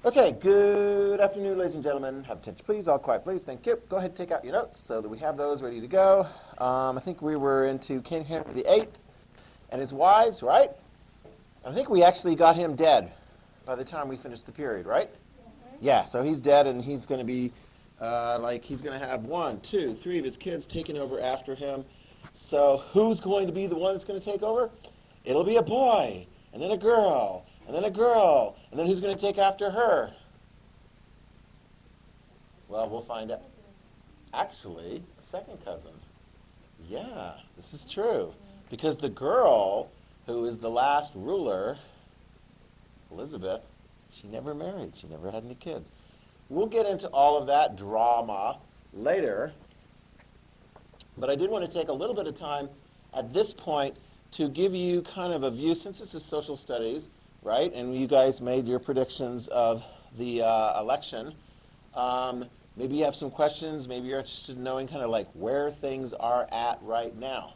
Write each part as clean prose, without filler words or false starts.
Okay, good afternoon, ladies and gentlemen. Have attention, please. All quiet, please. Thank you. Go ahead and take out your notes so that we have those ready to go. I think we were into King Henry VIII and his wives, right? I think we actually got him dead by the time we finished the period, right? Yeah, so he's dead, and he's going to be, he's going to have 1, 2, 3 of his kids taking over after him. So who's going to be the one that's going to take over? It'll be a boy, and then a girl, and then a girl, and then who's going to take after her? Well, we'll find out. Actually, a second cousin. Yeah, this is true. Because the girl, who is the last ruler, Elizabeth, she never married. She never had any kids. We'll get into all of that drama later. But I did want to take a little bit of time at this point to give you kind of a view, since this is social studies, right? And you guys made your predictions of the election. Maybe you have some questions. Maybe you're interested in knowing kind of like where things are at right now.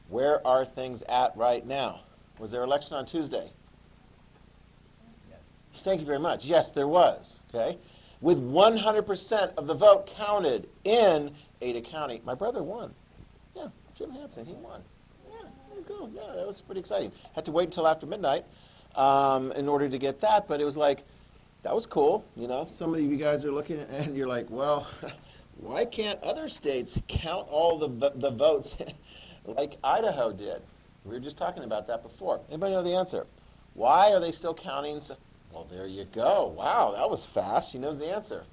Where are things at right now? Was there election on Tuesday? Yes. Thank you very much. Yes, there was. Okay, with 100% of the vote counted in Ada County. My brother won. Yeah, Jim Hansen, he won. Yeah, he's good. Yeah, that was pretty exciting. Had to wait until after midnight in order to get that, but it was like, that was cool. You know, some of you guys are looking at and you're like, well, why can't other states count all the votes like Idaho did? We were just talking about that before. Anybody know the answer? Why are they still counting? Well, there you go. Wow, that was fast. She knows the answer.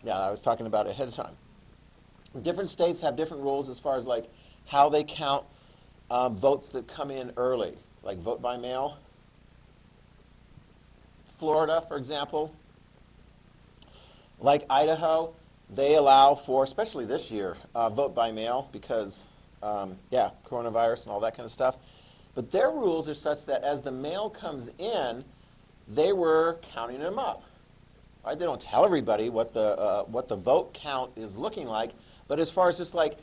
Yeah, I was talking about it ahead of time. Different states have different rules as far as like how they count votes that come in early, like vote by mail. Florida, for example, like Idaho, they allow for, especially this year, vote by mail because, coronavirus and all that kind of stuff. But their rules are such that as the mail comes in, they were counting them up. Right? They don't tell everybody what the vote count is looking like, but as far as just like,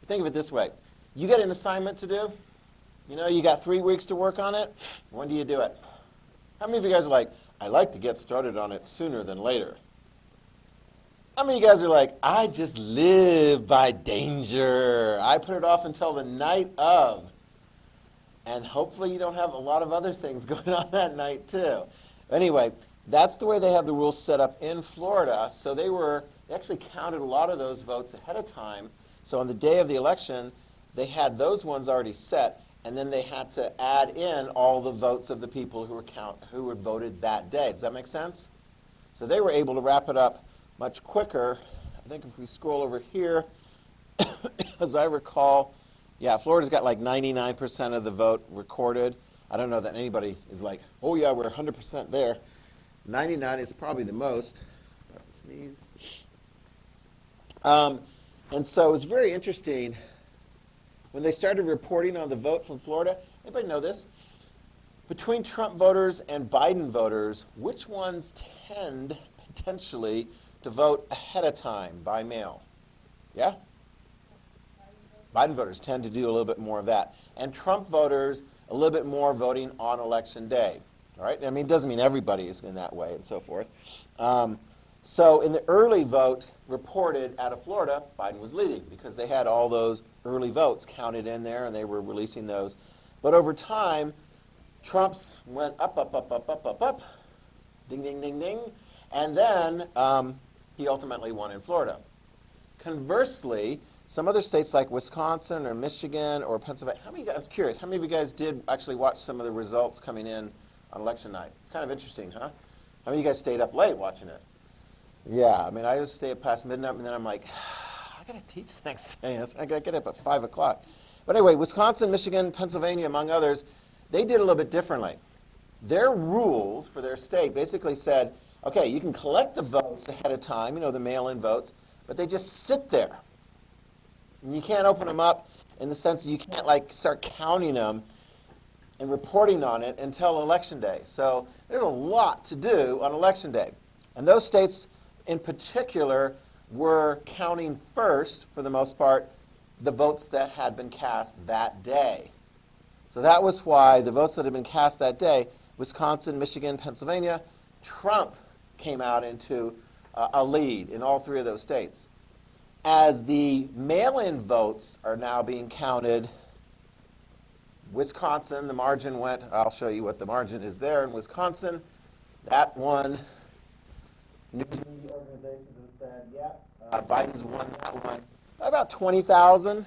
think of it this way. You get an assignment to do. You know, you got 3 weeks to work on it. When do you do it? How many of you guys are like, I like to get started on it sooner than later? How many of you guys are like, I just live by danger. I put it off until the night of. And hopefully you don't have a lot of other things going on that night too. Anyway, that's the way they have the rules set up in Florida. So they actually counted a lot of those votes ahead of time. So on the day of the election, they had those ones already set, and then they had to add in all the votes of the people who were voted that day. Does that make sense? So they were able to wrap it up much quicker. I think if we scroll over here, as I recall, yeah, Florida's got like 99% of the vote recorded. I don't know that anybody is like, oh yeah, we're 100% there. 99 is probably the most. About to sneeze. And so it was very interesting when they started reporting on the vote from Florida. Anybody know this? Between Trump voters and Biden voters, which ones tend potentially to vote ahead of time by mail? Yeah? Biden voters tend to do a little bit more of that. And Trump voters, a little bit more voting on election day. All right? I mean, it doesn't mean everybody is in that way and so forth. So in the early vote reported out of Florida, Biden was leading because they had all those early votes counted in there and they were releasing those. But over time, Trump's went up, up, up, up, up, up, up, ding, ding, ding, ding, and then he ultimately won in Florida. Conversely, some other states like Wisconsin or Michigan or Pennsylvania, I'm curious, how many of you guys did actually watch some of the results coming in on election night? It's kind of interesting, huh? How many of you guys stayed up late watching it? Yeah, I mean, I used to stay up past midnight, and then I'm like, I got to teach the next day. I got to get up at 5 o'clock. But anyway, Wisconsin, Michigan, Pennsylvania, among others, they did a little bit differently. Their rules for their state basically said, okay, you can collect the votes ahead of time, you know, the mail-in votes, but they just sit there. And you can't open them up in the sense that you can't, like, start counting them and reporting on it until Election Day. So there's a lot to do on Election Day. And those states in particular were counting first, for the most part, the votes that had been cast that day. So that was why the votes that had been cast that day, Wisconsin, Michigan, Pennsylvania, Trump came out into a lead in all three of those states. As the mail-in votes are now being counted, Wisconsin, the margin went, I'll show you what the margin is there in Wisconsin. That one, news media organizations have said, yeah, Biden's won that one by about 20,000.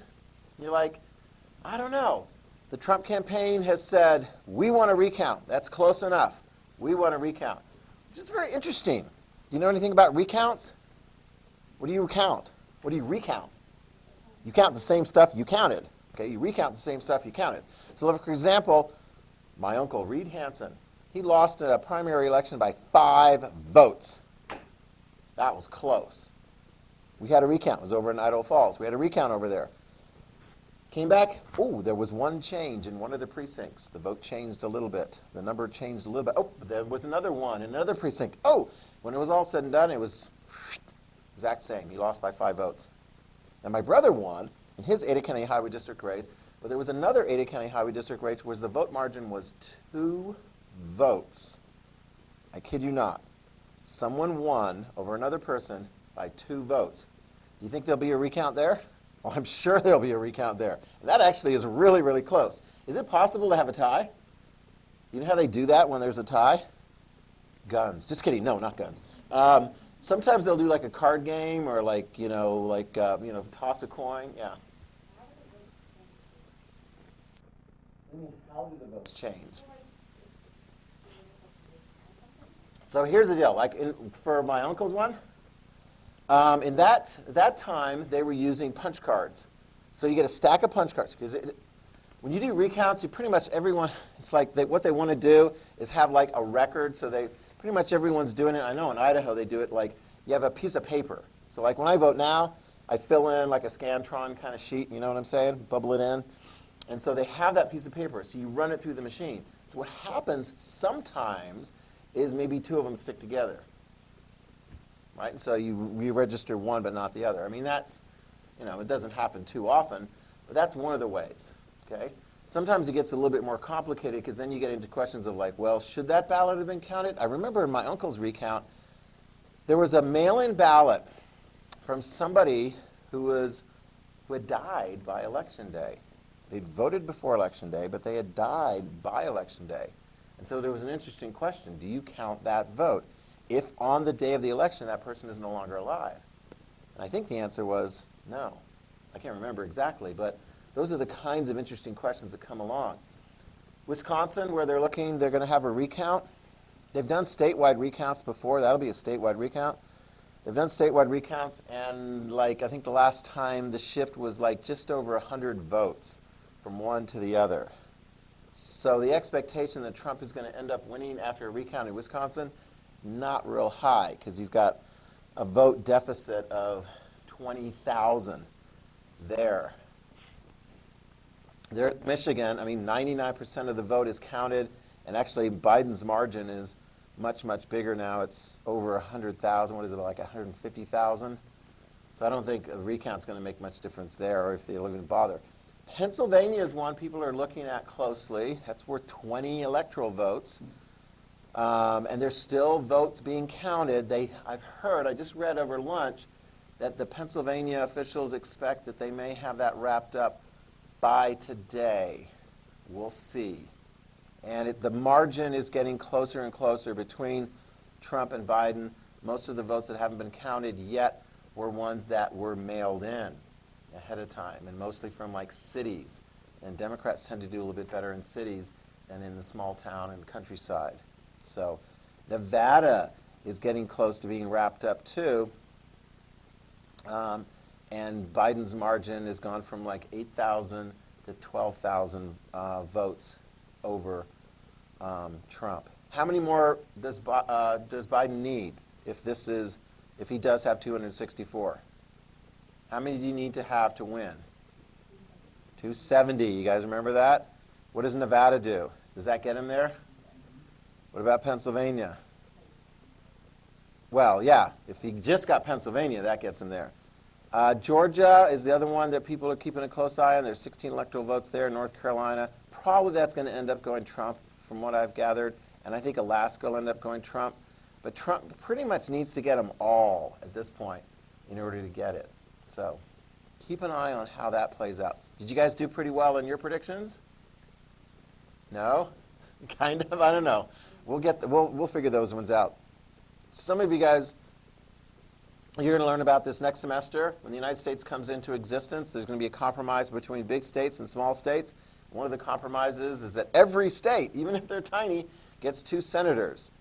You're like, I don't know. The Trump campaign has said, we want to recount. That's close enough. We want to recount. Which is very interesting. Do you know anything about recounts? What do you recount? What do you recount? You count the same stuff you counted. Okay, you recount the same stuff you counted. So, for example, my uncle, Reed Hansen, he lost a primary election by 5 votes. That was close. We had a recount. It was over in Idaho Falls. We had a recount over there. Came back. Oh, there was one change in one of the precincts. The vote changed a little bit. The number changed a little bit. Oh, there was another one in another precinct. Oh, when it was all said and done, it was exact same. He lost by 5 votes. And my brother won in his Ada County Highway District race, but there was another Ada County Highway District race where the vote margin was 2 votes. I kid you not. Someone won over another person by 2 votes. Do you think there'll be a recount there? Oh, I'm sure there'll be a recount there. And that actually is really, really close. Is it possible to have a tie? You know how they do that when there's a tie? Guns. Just kidding. No, not guns. Sometimes they'll do like a card game or toss a coin. Yeah. How do the votes change? So here's the deal. For my uncle's one, in that time, they were using punch cards. So you get a stack of punch cards. Because when you do recounts, pretty much everyone, it's like what they want to do is have like a record. So pretty much everyone's doing it. I know in Idaho they do it like you have a piece of paper. So like when I vote now, I fill in like a Scantron kind of sheet, you know what I'm saying? Bubble it in. And so they have that piece of paper. So you run it through the machine. So what happens sometimes is maybe 2 of them stick together. Right? And so you re-register one but not the other. I mean, that's, it doesn't happen too often, but that's one of the ways. Okay? Sometimes it gets a little bit more complicated because then you get into questions of like, well, should that ballot have been counted? I remember in my uncle's recount, there was a mail-in ballot from somebody who had died by Election Day. They'd voted before Election Day, but they had died by Election Day. And so there was an interesting question. Do you count that vote if on the day of the election that person is no longer alive? And I think the answer was no. I can't remember exactly, but those are the kinds of interesting questions that come along. Wisconsin, where they're going to have a recount. They've done statewide recounts before. That'll be a statewide recount. They've done statewide recounts, and I think the last time the shift was just over 100 votes from one to the other. So the expectation that Trump is going to end up winning after a recount in Wisconsin is not real high because he's got a vote deficit of 20,000 there. There in Michigan, 99% of the vote is counted, and actually Biden's margin is much, much bigger now. It's over 100,000. What is it, like 150,000? So I don't think a recount's going to make much difference there, or if they'll even bother. Pennsylvania is one people are looking at closely. That's worth 20 electoral votes. And there's still votes being counted. I just read over lunch that the Pennsylvania officials expect that they may have that wrapped up by today. We'll see. And the margin is getting closer and closer between Trump and Biden. Most of the votes that haven't been counted yet were ones that were mailed in ahead of time, and mostly from cities. And Democrats tend to do a little bit better in cities than in the small town and countryside. So Nevada is getting close to being wrapped up too. And Biden's margin has gone from 8,000 to 12,000 votes over Trump. How many more does Biden need if he does have 264? How many do you need to have to win? 270. You guys remember that? What does Nevada do? Does that get him there? What about Pennsylvania? Well, yeah, if he just got Pennsylvania, that gets him there. Georgia is the other one that people are keeping a close eye on. There's 16 electoral votes there. North Carolina, probably that's going to end up going Trump, from what I've gathered. and I think Alaska will end up going Trump. But Trump pretty much needs to get them all at this point in order to get it. So keep an eye on how that plays out. Did you guys do pretty well in your predictions? No? Kind of? I don't know. We'll figure those ones out. Some of you guys, you're going to learn about this next semester. When the United States comes into existence, there's going to be a compromise between big states and small states. One of the compromises is that every state, even if they're tiny, gets 2 senators,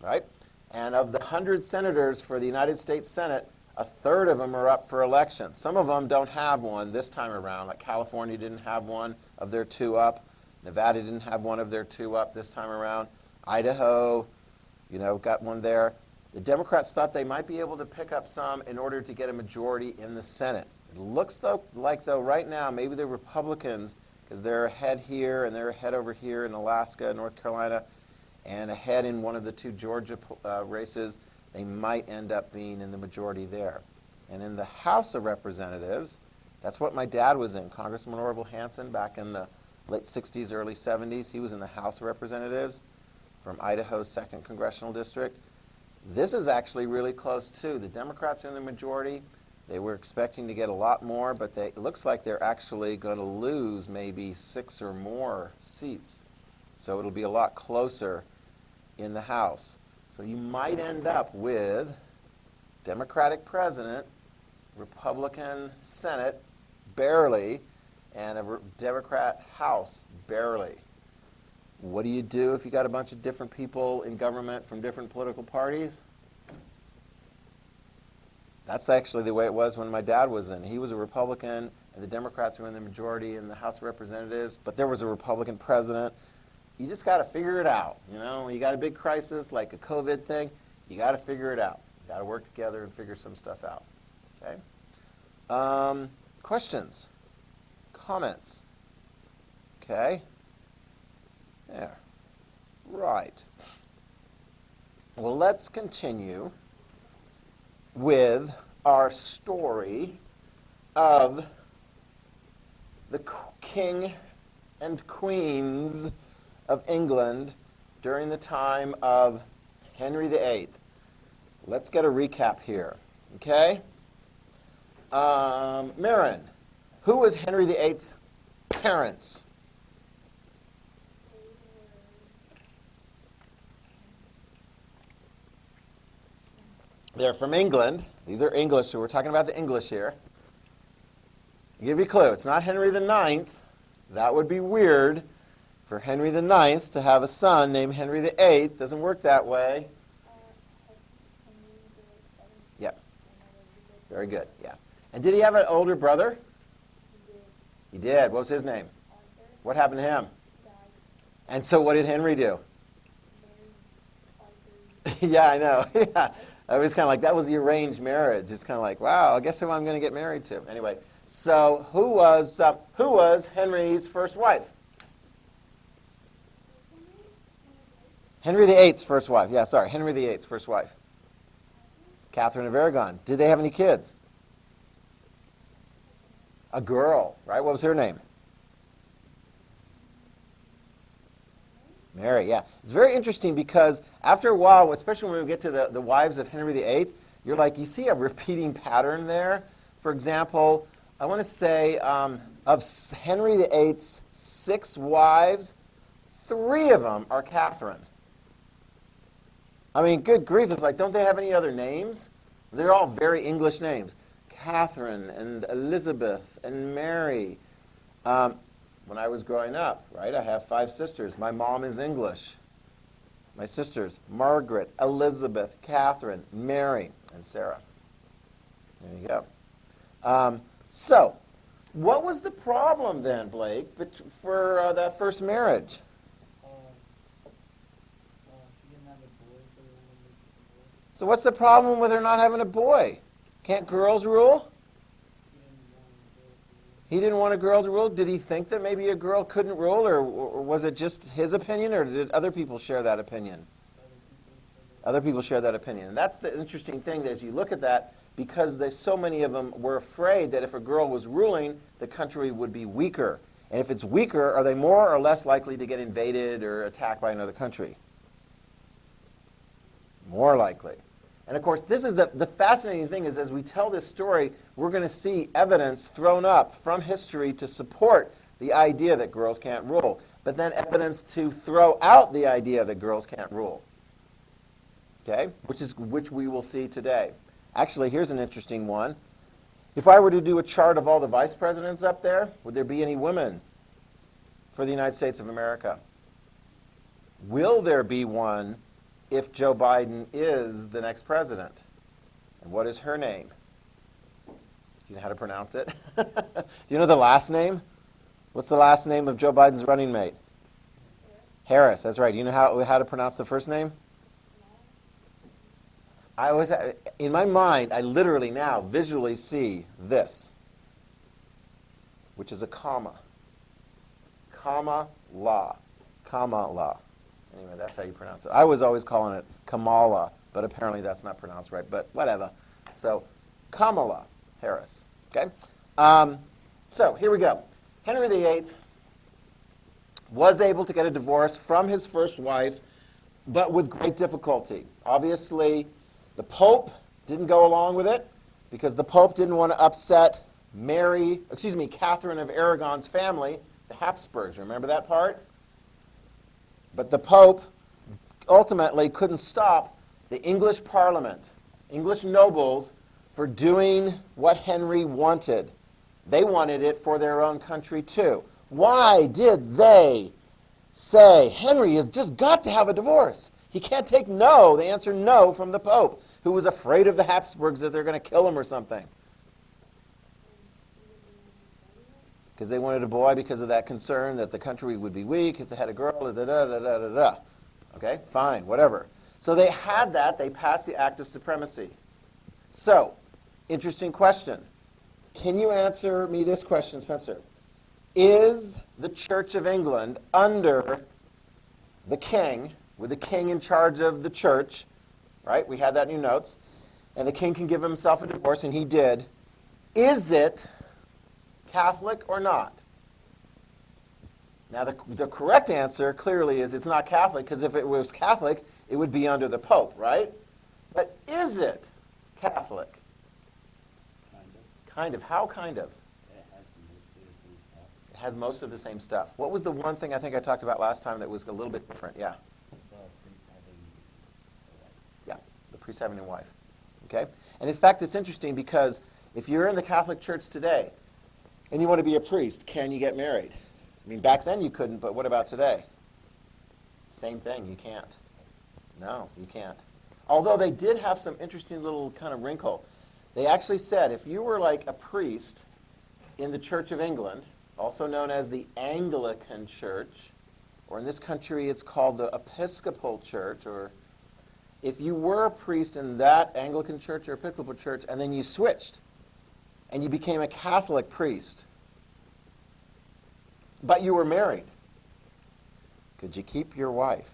right? And of the 100 senators for the United States Senate, a third of them are up for election. Some of them don't have one this time around, like California didn't have one of their 2 up. Nevada didn't have one of their 2 up this time around. Idaho, got one there. The Democrats thought they might be able to pick up some in order to get a majority in the Senate. It looks like right now, maybe the Republicans, because they're ahead here and they're ahead over here in Alaska, North Carolina, and ahead in one of the 2 Georgia races, they might end up being in the majority there. And in the House of Representatives, that's what my dad was in, Congressman Orville Hanson, back in the late 60s, early 70s. He was in the House of Representatives from Idaho's 2nd Congressional District. This is actually really close, too. The Democrats are in the majority. They were expecting to get a lot more, but it looks like they're actually going to lose maybe 6 or more seats. So it'll be a lot closer in the House. So you might end up with Democratic president, Republican Senate, barely, and a Democrat House, barely. What do you do if you got a bunch of different people in government from different political parties? That's actually the way it was when my dad was in. He was a Republican, and the Democrats were in the majority in the House of Representatives, but there was a Republican president. You just got to figure it out. When you got a big crisis like a COVID thing, you got to figure it out. You got to work together and figure some stuff out. Okay? Questions? Comments? Okay? There. Right. Well, let's continue with our story of the king and queens of England during the time of Henry VIII. Let's get a recap here, okay? Marin, who was Henry VIII's parents? They're from England. These are English, so we're talking about the English here. I'll give you a clue. It's not Henry IX. That would be weird for Henry IX to have a son named Henry VIII. Doesn't work that way. Yep. Very good, yeah. And did he have an older brother? He did. What was his name? What happened to him? And so what did Henry do? Yeah, I know. Yeah. I was kind of like, that was the arranged marriage. It's kind of like, wow, I guess who I'm going to get married to. Anyway, so who was Henry's first wife? Henry VIII's first wife. Yeah, sorry, Henry VIII's first wife. Catherine of Aragon. Did they have any kids? A girl, right? What was her name? Mary, yeah. It's very interesting because after a while, especially when we get to the wives of Henry VIII, you're like, you see a repeating pattern there. For example, I want to say of Henry VIII's 6 wives, 3 of them are Catherine. I mean, good grief, it's like, don't they have any other names? They're all very English names. Catherine and Elizabeth and Mary. When I was growing up, right, I have 5 sisters. My mom is English. My sisters, Margaret, Elizabeth, Catherine, Mary, and Sarah. There you go. So, what was the problem then, Blake, for that first marriage? So what's the problem with her not having a boy? Can't girls rule? He didn't want a girl to rule? Did he think that maybe a girl couldn't rule, or was it just his opinion, or did other people share that opinion? Other people share that opinion. And that's the interesting thing as you look at that, because there's so many of them were afraid that if a girl was ruling, the country would be weaker. And if it's weaker, are they more or less likely to get invaded or attacked by another country? More likely. And of course, this is the fascinating thing is as we tell this story, we're going to see evidence thrown up from history to support the idea that girls can't rule, but then evidence to throw out the idea that girls can't rule. Okay? Which we will see today. Actually, here's an interesting one. If I were to do a chart of all the vice presidents up there, would there be any women for the United States of America? Will there be one if Joe Biden is the next president? And what is her name? Do you know how to pronounce it? Do you know the last name? What's the last name of Joe Biden's running mate? Harris, that's right. Do you know how to pronounce the first name? In my mind, I literally now visually see this, which is a comma. Kamala. Kamala. Anyway, that's how you pronounce it. I was always calling it Kamala, but apparently that's not pronounced right, but whatever. So, Kamala Harris, okay? So, here we go. Henry VIII was able to get a divorce from his first wife, but with great difficulty. Obviously, the Pope didn't go along with it because the Pope didn't want to upset Catherine of Aragon's family, the Habsburgs. Remember that part? But the Pope ultimately couldn't stop the English Parliament, English nobles, for doing what Henry wanted. They wanted it for their own country too. Why did they say, Henry has just got to have a divorce? He can't take no, the answer no, from the Pope, who was afraid of the Habsburgs that they're going to kill him or something. Because they wanted a boy because of that concern that the country would be weak if they had a girl, da-da-da-da-da-da. Okay, fine, whatever. So they had that. They passed the Act of Supremacy. So, interesting question. Can you answer me this question, Spencer? Is the Church of England under the king, with the king in charge of the church, right? We had that in your notes. And the king can give himself a divorce, and he did. Is it Catholic or not? Now, the correct answer clearly is it's not Catholic, because if it was Catholic, it would be under the Pope, right? But is it Catholic? Kind of. How kind of? It has most of the same stuff. What was the one thing I think I talked about last time that was a little bit different? Yeah. Yeah, the priest having a wife. Okay? And in fact, it's interesting because if you're in the Catholic Church today and you want to be a priest, can you get married? I mean, back then you couldn't, but what about today? Same thing, you can't. No, you can't. Although they did have some interesting little kind of wrinkle. They actually said if you were like a priest in the Church of England, also known as the Anglican Church, or in this country it's called the Episcopal Church, or if you were a priest in that Anglican Church or Episcopal Church and then you switched and you became a Catholic priest, but you were married, could you keep your wife?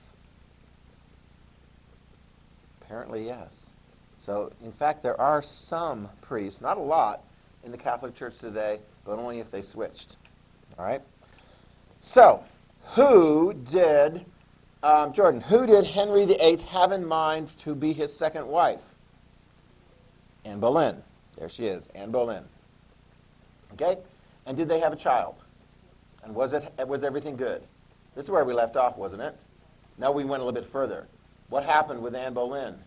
Apparently, yes. So, in fact, there are some priests, not a lot, in the Catholic Church today, but only if they switched. All right? So, who did Henry VIII have in mind to be his second wife? Anne Boleyn. There she is, Anne Boleyn. Okay? And did they have a child? And was everything good? This is where we left off, wasn't it? No, we went a little bit further. What happened with Anne Boleyn?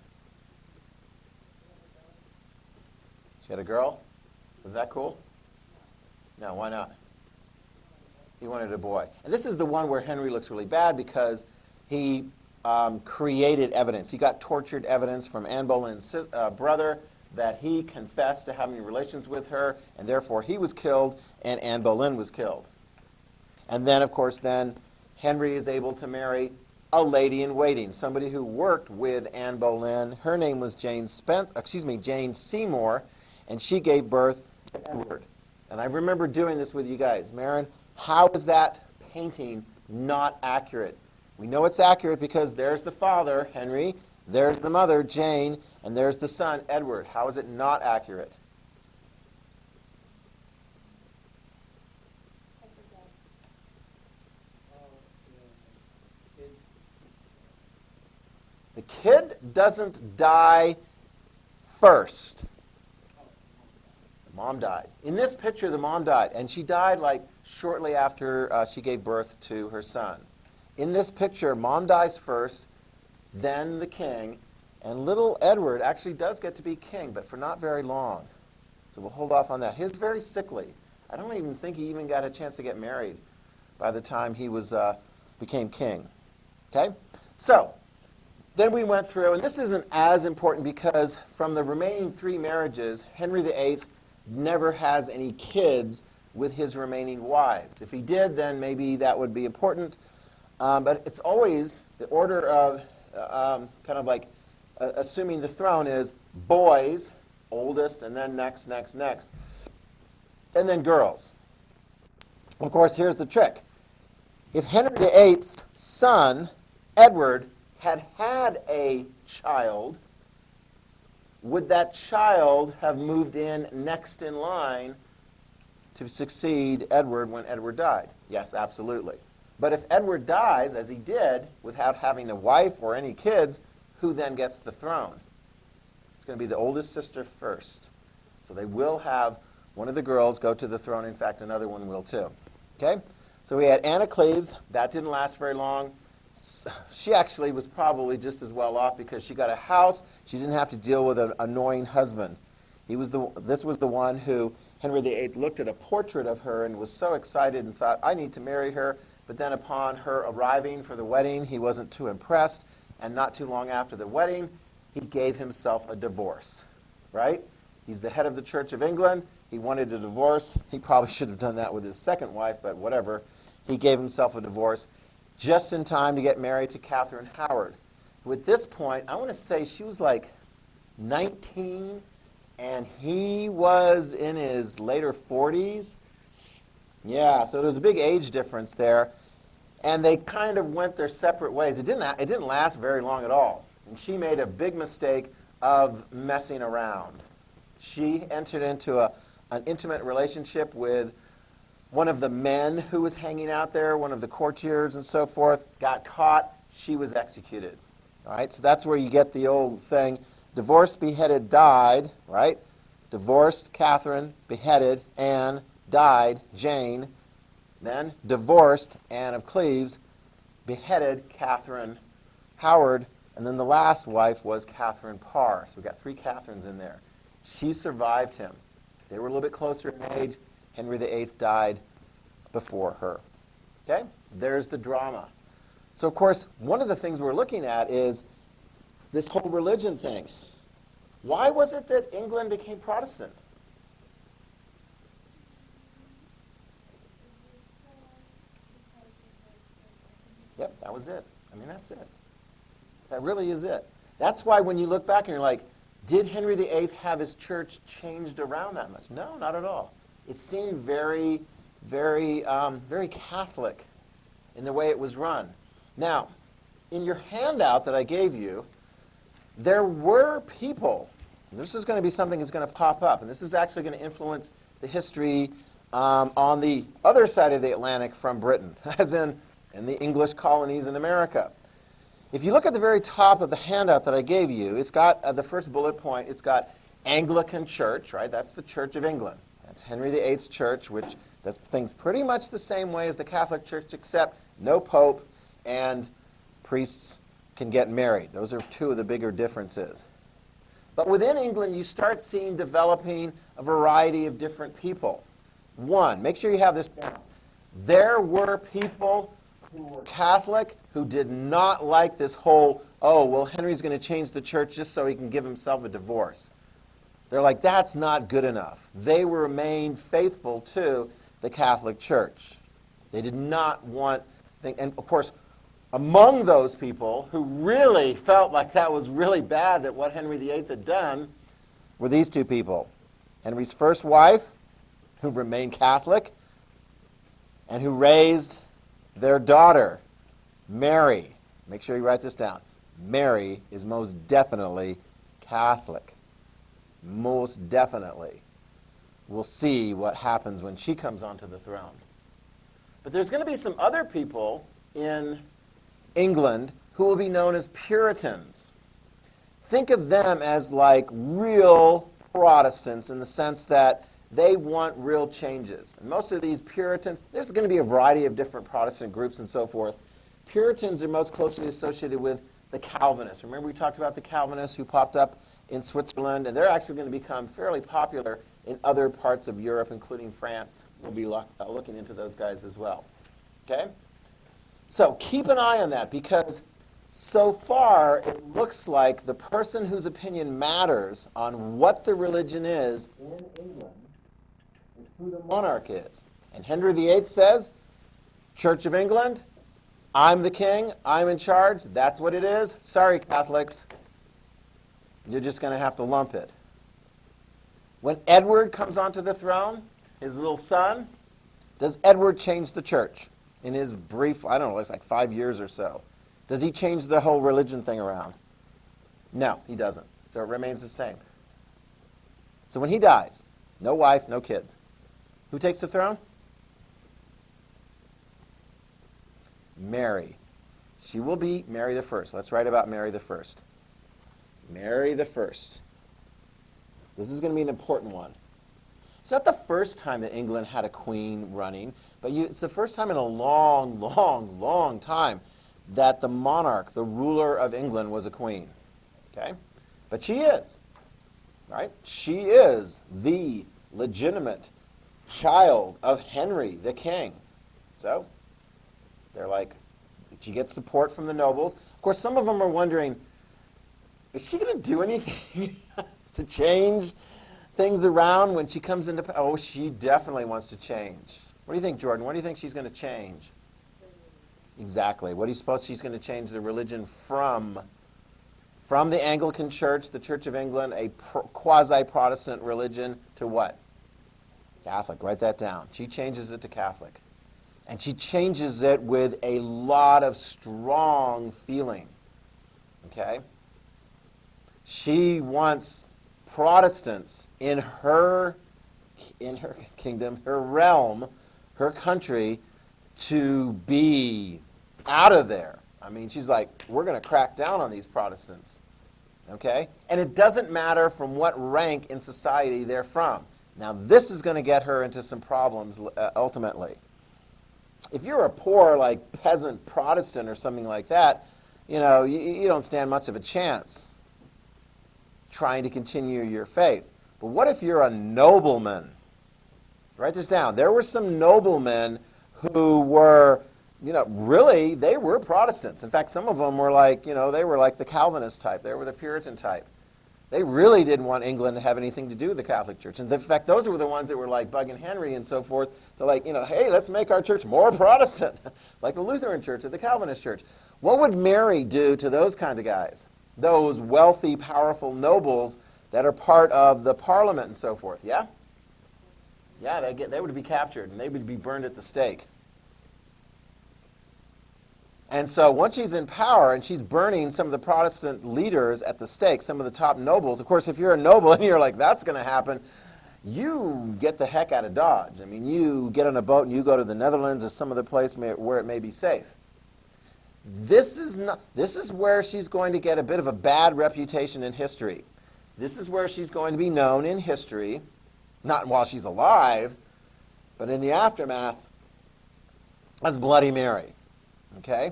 She had a girl? Was that cool? No, why not? He wanted a boy. And this is the one where Henry looks really bad because he created evidence. He got tortured evidence from Anne Boleyn's brother that he confessed to having relations with her, and therefore he was killed, and Anne Boleyn was killed. And then, of course, Henry is able to marry a lady-in-waiting, somebody who worked with Anne Boleyn. Her name was Jane Seymour, and she gave birth to Edward. And I remember doing this with you guys. Marin, how is that painting not accurate? We know it's accurate because there's the father, Henry, there's the mother, Jane, and there's the son, Edward. How is it not accurate? The kid doesn't die first. The mom died. In this picture, the mom died, and she died like shortly after she gave birth to her son. In this picture, mom dies first, then the king, and little Edward actually does get to be king, but for not very long. So we'll hold off on that. He's very sickly. I don't even think he even got a chance to get married by the time he became king. Okay? So, then we went through, and this isn't as important because from the remaining 3 marriages, Henry VIII never has any kids with his remaining wives. If he did, then maybe that would be important. But it's always the order of kind of like assuming the throne is boys, oldest, and then next, and then girls. Of course, here's the trick. If Henry VIII's son, Edward, had a child, would that child have moved in next in line to succeed Edward when Edward died? Yes, absolutely. But if Edward dies, as he did, without having a wife or any kids, who then gets the throne? It's going to be the oldest sister first. So they will have one of the girls go to the throne. In fact, another one will too. Okay? So we had Anne of Cleves. That didn't last very long. She actually was probably just as well off because she got a house. She didn't have to deal with an annoying husband. This was the one who Henry VIII looked at a portrait of her and was so excited and thought, I need to marry her. But then upon her arriving for the wedding, he wasn't too impressed. And not too long after the wedding, he gave himself a divorce. Right? He's the head of the Church of England. He wanted a divorce. He probably should have done that with his second wife, but whatever. He gave himself a divorce just in time to get married to Catherine Howard, who at this point, I want to say she was like 19, and he was in his later 40s. Yeah, so there was a big age difference there, and they kind of went their separate ways. It didn't last very long at all, and she made a big mistake of messing around. She entered into an intimate relationship with one of the men who was hanging out there, one of the courtiers and so forth, got caught. She was executed. All right, so that's where you get the old thing. Divorced, beheaded, died, right? Divorced, Catherine, beheaded, Anne, died, Jane. Then divorced, Anne of Cleves, beheaded, Catherine Howard. And then the last wife was Catherine Parr. So we've got 3 Catherines in there. She survived him. They were a little bit closer in age. Henry VIII died before her. Okay? There's the drama. So, of course, one of the things we're looking at is this whole religion thing. Why was it that England became Protestant? Yep, that was it. I mean, that's it. That really is it. That's why when you look back and you're like, did Henry VIII have his church changed around that much? No, not at all. It seemed very, very, very Catholic in the way it was run. Now, in your handout that I gave you, there were people, and this is going to be something that's going to pop up, and this is actually going to influence the history on the other side of the Atlantic from Britain, as in the English colonies in America. If you look at the very top of the handout that I gave you, it's got the first bullet point, it's got Anglican Church, right? That's the Church of England. That's Henry VIII's church, which does things pretty much the same way as the Catholic Church, except no pope and priests can get married. Those are 2 of the bigger differences. But within England, you start seeing developing a variety of different people. 1, make sure you have this down. There were people who were Catholic who did not like this whole, oh, well, Henry's going to change the church just so he can give himself a divorce. They're like, that's not good enough. They remained faithful to the Catholic Church. They did not want, and of course, among those people who really felt like that was really bad that what Henry VIII had done were these 2 people. Henry's first wife, who remained Catholic, and who raised their daughter, Mary. Make sure you write this down. Mary is most definitely Catholic. Most definitely. We'll see what happens when she comes onto the throne. But there's going to be some other people in England who will be known as Puritans. think of them as like real Protestants in the sense that they want real changes. And most of these Puritans, there's going to be a variety of different Protestant groups and so forth. Puritans are most closely associated with the Calvinists. Remember we talked about the Calvinists who popped up in Switzerland, and they're actually going to become fairly popular in other parts of Europe, including France. We'll be looking into those guys as well. Okay? So keep an eye on that, because so far it looks like the person whose opinion matters on what the religion is in England is who the monarch is. And Henry VIII says, Church of England, I'm the king, I'm in charge, that's what it is. Sorry, Catholics, you're just going to have to lump it. When Edward comes onto the throne, his little son, does Edward change the church in his brief, I don't know, it's like 5 years or so? Does he change the whole religion thing around? No, he doesn't. So it remains the same. So when he dies, no wife, no kids, who takes the throne? Mary. She will be Mary the First. Let's write about Mary the First. Mary the First. This is going to be an important one. It's not the first time that England had a queen running, but it's the first time in a long, long, long time that the monarch, the ruler of England, was a queen. Okay? But she is. Right? She is the legitimate child of Henry the King. So, they're like, she gets support from the nobles. Of course, some of them are wondering, is she going to do anything to change things around when she comes into power? Oh, she definitely wants to change. What do you think, Jordan? What do you think she's going to change? Exactly. What do you suppose she's going to change the religion from? From the Anglican Church, the Church of England, a quasi-Protestant religion, to what? Catholic. Write that down. She changes it to Catholic. And she changes it with a lot of strong feeling. Okay? She wants Protestants in her kingdom, her realm, her country, to be out of there. I mean, she's like, we're going to crack down on these Protestants. Okay? And it doesn't matter from what rank in society they're from. Now, this is going to get her into some problems ultimately. If you're a poor, like, peasant Protestant or something like that, you know, you don't stand much of a chance trying to continue your faith. But what if you're a nobleman? Write this down. There were some noblemen who were, you know, really, they were Protestants. In fact, some of them were like, you know, they were like the Calvinist type. They were the Puritan type. They really didn't want England to have anything to do with the Catholic Church. And in fact, those were the ones that were like bugging Henry and so forth to like, you know, hey, let's make our church more Protestant, like the Lutheran Church or the Calvinist Church. What would Mary do to those kind of guys? Those wealthy, powerful nobles that are part of the parliament and so forth, yeah? Yeah, they would be captured and they would be burned at the stake. And so once she's in power and she's burning some of the Protestant leaders at the stake, some of the top nobles, of course, if you're a noble and you're like, that's going to happen, you get the heck out of Dodge. I mean, you get on a boat and you go to the Netherlands or some other place where it may be safe. This is where she's going to get a bit of a bad reputation in history. This is where she's going to be known in history, not while she's alive, but in the aftermath, as Bloody Mary. Okay?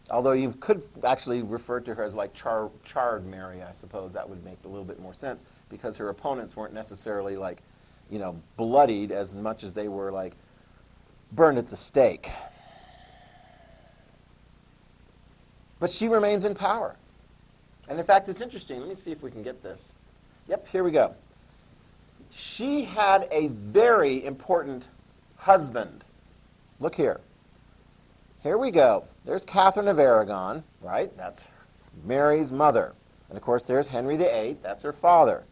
Although you could actually refer to her as like charred Mary, I suppose. That would make a little bit more sense because her opponents weren't necessarily like, you know, bloodied as much as they were like burned at the stake. But she remains in power. And in fact, it's interesting. Let me see if we can get this. Yep, here we go. She had a very important husband. Look here. Here we go. There's Catherine of Aragon, right? That's Mary's mother. And of course, there's Henry VIII. That's her father.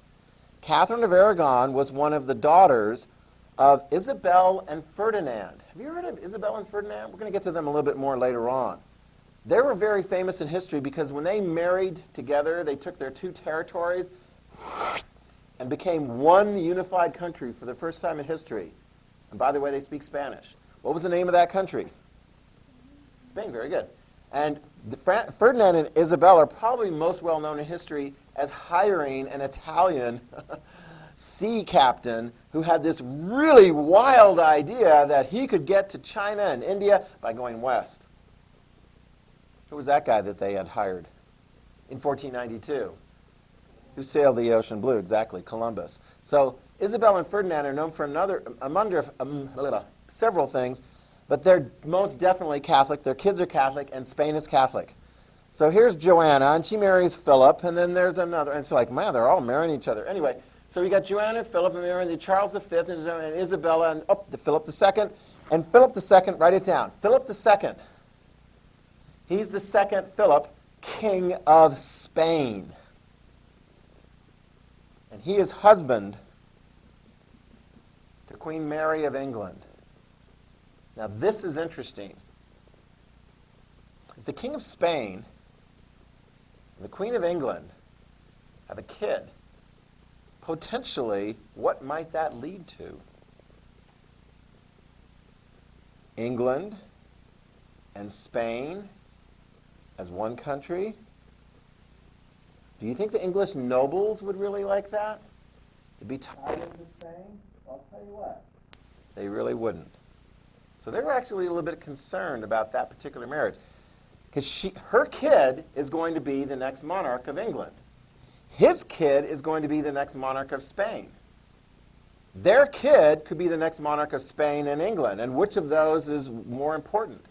Catherine of Aragon was one of the daughters of Isabel and Ferdinand. Have you heard of Isabel and Ferdinand? We're going to get to them a little bit more later on. They were very famous in history because when they married together, they took their two territories and became one unified country for the first time in history. And by the way, they speak Spanish. What was the name of that country? Spain, very good. And Ferdinand and Isabel are probably most well known in history as hiring an Italian sea captain who had this really wild idea that he could get to China and India by going west. Who was that guy that they had hired in 1492? Who sailed the ocean blue? Exactly, Columbus. So Isabel and Ferdinand are known for several things, but they're most definitely Catholic. Their kids are Catholic, and Spain is Catholic. So here's Joanna, and she marries Philip, and then there's another. And it's like, man, they're all marrying each other. Anyway, so we got Joanna and Philip, and marrying Charles V, and Isabella, and Philip II. And Philip II, write it down. Philip II, he's the second Philip, King of Spain. And he is husband to Queen Mary of England. Now, this is interesting. If the King of Spain and the Queen of England have a kid, potentially, what might that lead to? England and Spain as one country? Do you think the English nobles would really like that? To be tied into Spain? I'll tell you what. They really wouldn't. So they were actually a little bit concerned about that particular marriage. Because her kid is going to be the next monarch of England. His kid is going to be the next monarch of Spain. Their kid could be the next monarch of Spain and England. And which of those is more important?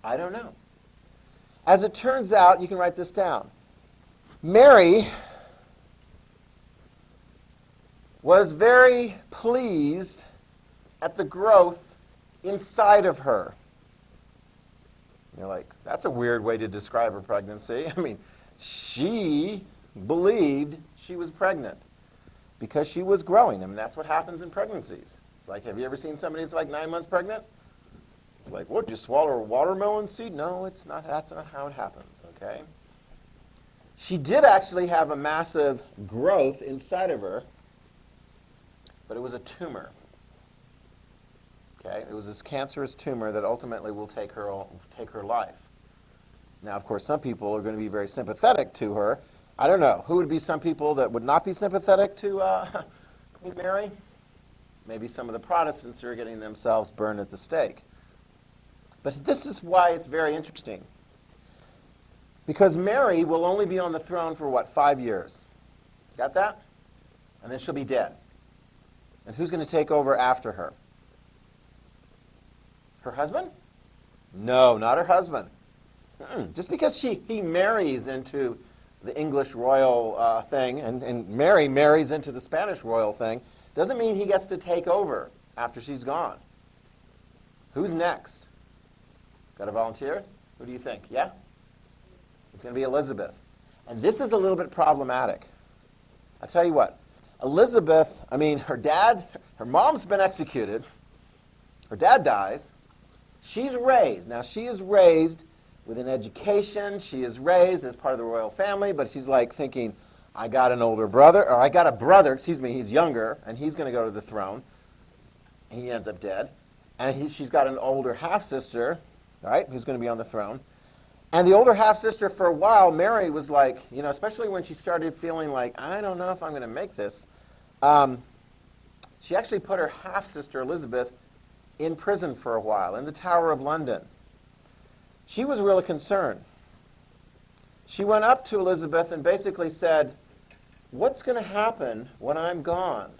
I don't know. As it turns out, you can write this down. Mary was very pleased at the growth inside of her. You're like, that's a weird way to describe her pregnancy. I mean, she believed she was pregnant because she was growing. I mean, that's what happens in pregnancies. It's like, have you ever seen somebody that's like 9 months pregnant? It's like, what, you swallow a watermelon seed? No, it's not. That's not how it happens, okay? She did actually have a massive growth inside of her, but it was a tumor. Okay? It was this cancerous tumor that ultimately will take her life. Now, of course, some people are going to be very sympathetic to her. I don't know. Who would be some people that would not be sympathetic to Queen Mary? Maybe some of the Protestants who are getting themselves burned at the stake. But this is why it's very interesting. Because Mary will only be on the throne for, 5 years? Got that? And then she'll be dead. And who's going to take over after her? Her husband? No, not her husband. Just because he marries into the English royal thing, and Mary marries into the Spanish royal thing, doesn't mean he gets to take over after she's gone. Who's next? Got a volunteer? Who do you think? Yeah? It's going to be Elizabeth. And this is a little bit problematic. I'll tell you what. Elizabeth, her mom's been executed. Her dad dies. She's raised. Now, she is raised with an education. She is raised as part of the royal family, but she's like thinking, I got an older brother, or I got a brother, he's younger, and he's going to go to the throne. And he ends up dead. And she's got an older half-sister, right, who's going to be on the throne. And the older half-sister, for a while, Mary was like, especially when she started feeling like, I don't know if I'm going to make this, she actually put her half-sister, Elizabeth, in prison for a while, in the Tower of London. She was really concerned. She went up to Elizabeth and basically said, what's going to happen when I'm gone?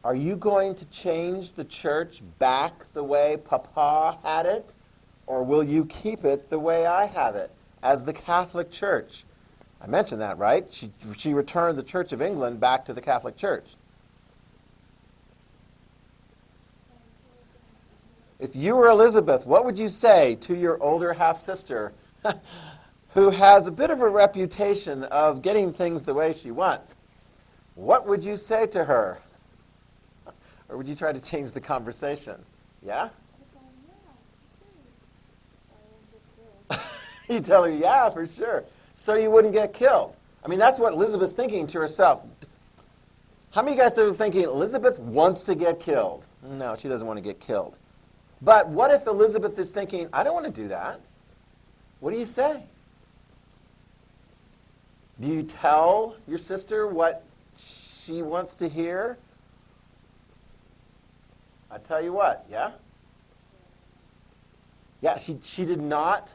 Are you going to change the church back the way Papa had it? Or will you keep it the way I have it, as the Catholic Church? I mentioned that, right? She returned the Church of England back to the Catholic Church. If you were Elizabeth, what would you say to your older half-sister who has a bit of a reputation of getting things the way she wants? What would you say to her? Or would you try to change the conversation? Yeah? You tell her, yeah, for sure. So you wouldn't get killed. That's what Elizabeth's thinking to herself. How many of you guys are thinking Elizabeth wants to get killed? No, she doesn't want to get killed. But what if Elizabeth is thinking, I don't want to do that? What do you say? Do you tell your sister what she wants to hear? I tell you what, yeah? Yeah, she did not,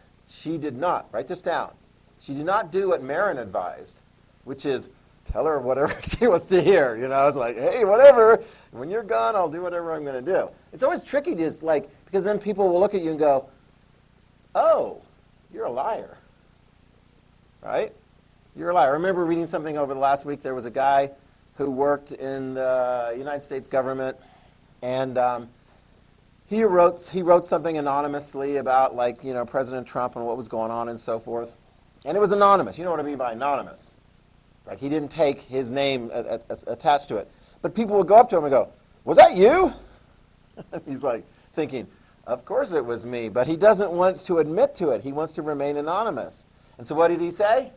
write this down. She did not do what Marin advised, which is tell her whatever she wants to hear. You know, it's like, hey, whatever. When you're gone, I'll do whatever I'm going to do. It's always tricky because then people will look at you and go, oh, you're a liar, right? You're a liar. I remember reading something over the last week. There was a guy who worked in the United States government, and he wrote something anonymously about, President Trump and what was going on and so forth. And it was anonymous. You know what I mean by anonymous. Like, he didn't take his name attached to it. But people would go up to him and go, was that you? He's like thinking, of course it was me. But he doesn't want to admit to it. He wants to remain anonymous. And so what did he say?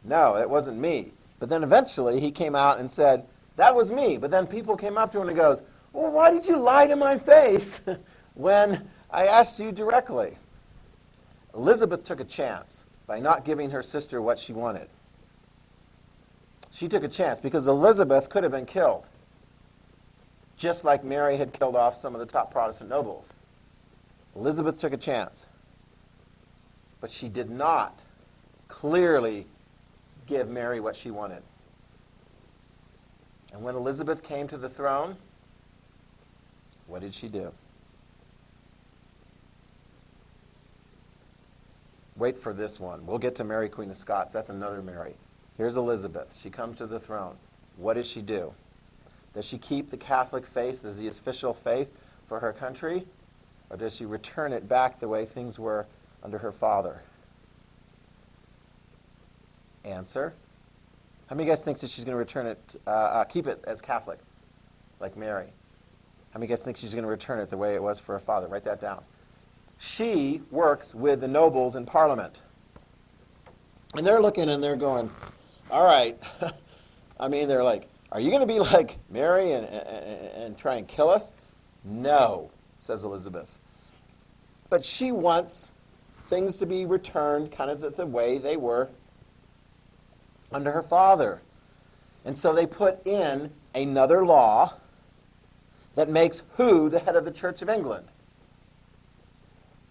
No, it wasn't me. But then eventually he came out and said, that was me. But then people came up to him and goes, well, why did you lie to my face when I asked you directly? Elizabeth took a chance by not giving her sister what she wanted. She took a chance because Elizabeth could have been killed, just like Mary had killed off some of the top Protestant nobles. Elizabeth took a chance, but she did not clearly give Mary what she wanted. And when Elizabeth came to the throne, what did she do? Wait for this one. We'll get to Mary, Queen of Scots. That's another Mary. Here's Elizabeth. She comes to the throne. What does she do? Does she keep the Catholic faith as the official faith for her country? Or does she return it back the way things were under her father? Answer. How many of you guys think that she's going to return it, keep it as Catholic, like Mary? How many of you guys think she's going to return it the way it was for her father? Write that down. She works with the nobles in Parliament. And they're looking and they're going, all right. I mean, they're like, are you going to be like Mary and try and kill us? No, says Elizabeth. But she wants things to be returned kind of the way they were under her father. And so they put in another law that makes who the head of the Church of England?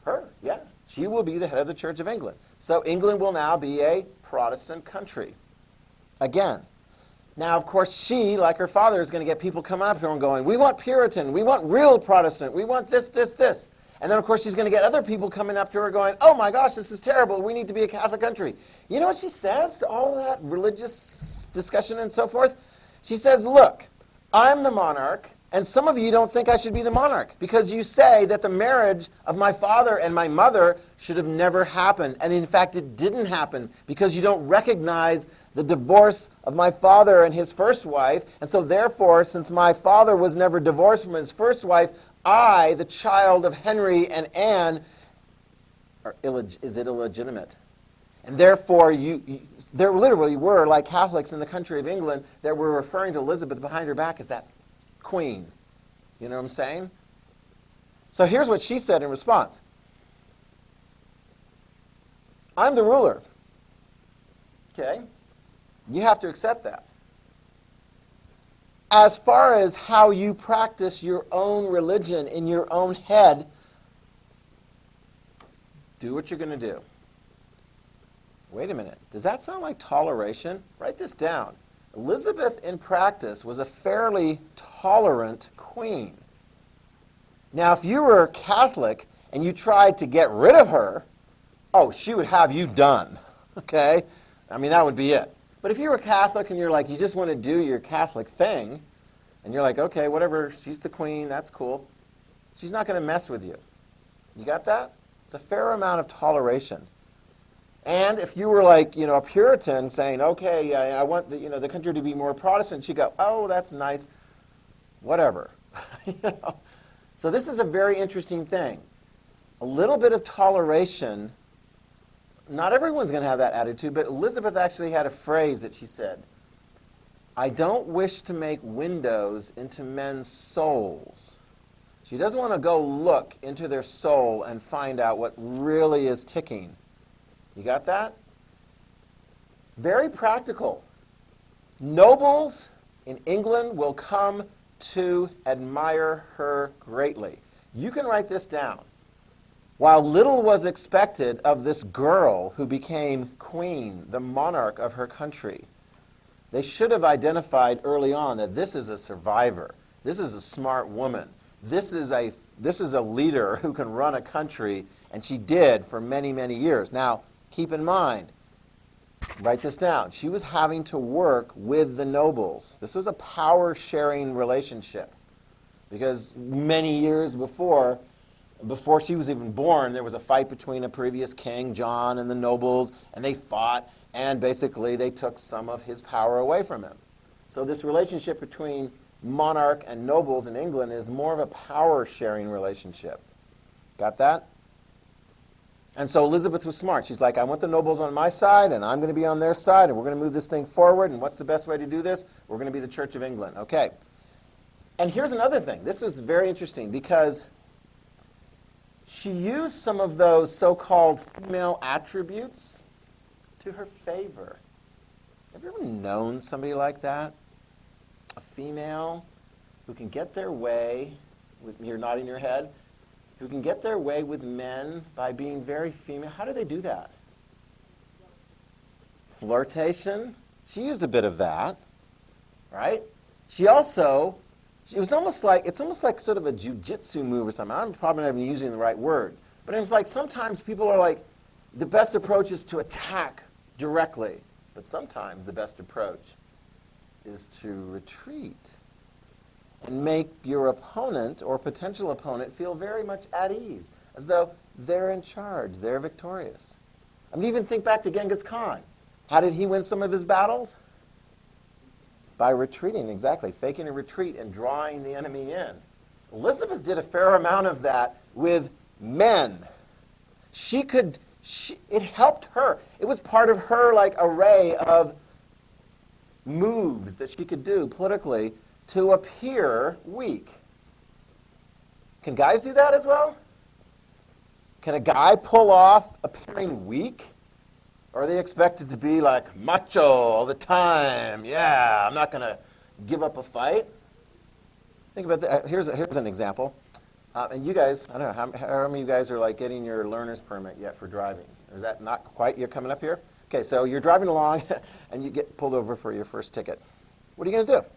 Her, yeah. She will be the head of the Church of England. So England will now be a Protestant country. Again. Now, of course, she, like her father, is going to get people coming up to her and going, we want Puritan, we want real Protestant, we want this, this, this. And then, of course, she's going to get other people coming up to her going, oh my gosh, this is terrible, we need to be a Catholic country. You know what she says to all that religious discussion and so forth? She says, look, I'm the monarch, and some of you don't think I should be the monarch because you say that the marriage of my father and my mother should have never happened. And in fact, it didn't happen because you don't recognize the divorce of my father and his first wife. And so therefore, since my father was never divorced from his first wife, I, the child of Henry and Anne, is it illegitimate? And therefore, there literally were, like Catholics in the country of England, that were referring to Elizabeth behind her back as that queen. You know what I'm saying? So here's what she said in response. I'm the ruler. Okay? You have to accept that. As far as how you practice your own religion in your own head, do what you're going to do. Wait a minute. Does that sound like toleration? Write this down. Elizabeth, in practice, was a fairly tolerant queen. Now, if you were Catholic and you tried to get rid of her, oh, she would have you done, okay? I mean, that would be it. But if you were Catholic and you're like, you just want to do your Catholic thing, and you're like, okay, whatever, she's the queen, that's cool, she's not going to mess with you. You got that? It's a fair amount of toleration. And if you were like, a Puritan saying, okay, I want the country to be more Protestant, she'd go, oh, that's nice, whatever. So this is a very interesting thing. A little bit of toleration. Not everyone's going to have that attitude, but Elizabeth actually had a phrase that she said, I don't wish to make windows into men's souls. She doesn't want to go look into their soul and find out what really is ticking. You got that? Very practical. Nobles in England will come to admire her greatly. You can write this down. While little was expected of this girl who became queen, the monarch of her country, they should have identified early on that this is a survivor. This is a smart woman. This is a leader who can run a country, and she did for many, many years. Now, keep in mind, write this down. She was having to work with the nobles. This was a power-sharing relationship because many years before she was even born, there was a fight between a previous king, John, and the nobles, and they fought, and basically they took some of his power away from him. So this relationship between monarch and nobles in England is more of a power-sharing relationship. Got that? And so Elizabeth was smart. She's like, I want the nobles on my side, and I'm going to be on their side, and we're going to move this thing forward, and what's the best way to do this? We're going to be the Church of England. Okay. And here's another thing. This is very interesting because she used some of those so-called female attributes to her favor. Have you ever known somebody like that? A female who can get their way, you're nodding your head, who can get their way with men by being very female. How do they do that? Flirtation. She used a bit of that, right? She also, it's almost like sort of a jujitsu move or something. I'm probably not even using the right words. But it was like sometimes people are like, the best approach is to attack directly. But sometimes the best approach is to retreat and make your opponent or potential opponent feel very much at ease, as though they're in charge, they're victorious. I mean, even think back to Genghis Khan. How did he win some of his battles? By retreating, exactly, faking a retreat and drawing the enemy in. Elizabeth did a fair amount of that with men. It helped her. It was part of her like array of moves that she could do politically to appear weak. Can guys do that as well? Can a guy pull off appearing weak? Or are they expected to be like macho all the time? Yeah, I'm not going to give up a fight. Think about that. Here's an example. And you guys, I don't know, how many of you guys are like getting your learner's permit yet for driving? Or is that not quite, you're coming up here? Okay, so you're driving along and you get pulled over for your first ticket. What are you going to do?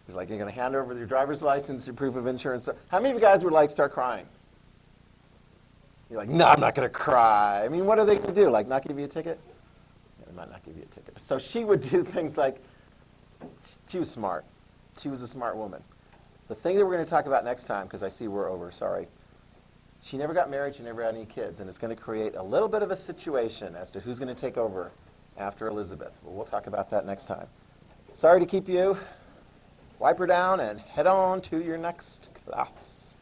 He's like, you're going to hand over your driver's license, your proof of insurance. How many of you guys would like start crying? You're like, no, I'm not going to cry. I mean, what are they going to do? Like, not give you a ticket? Yeah, they might not give you a ticket. So she would do things like, she was smart. She was a smart woman. The thing that we're going to talk about next time, because I see we're over, sorry. She never got married, she never had any kids, and it's going to create a little bit of a situation as to who's going to take over after Elizabeth. Well, we'll talk about that next time. Sorry to keep you. Wipe her down and head on to your next class.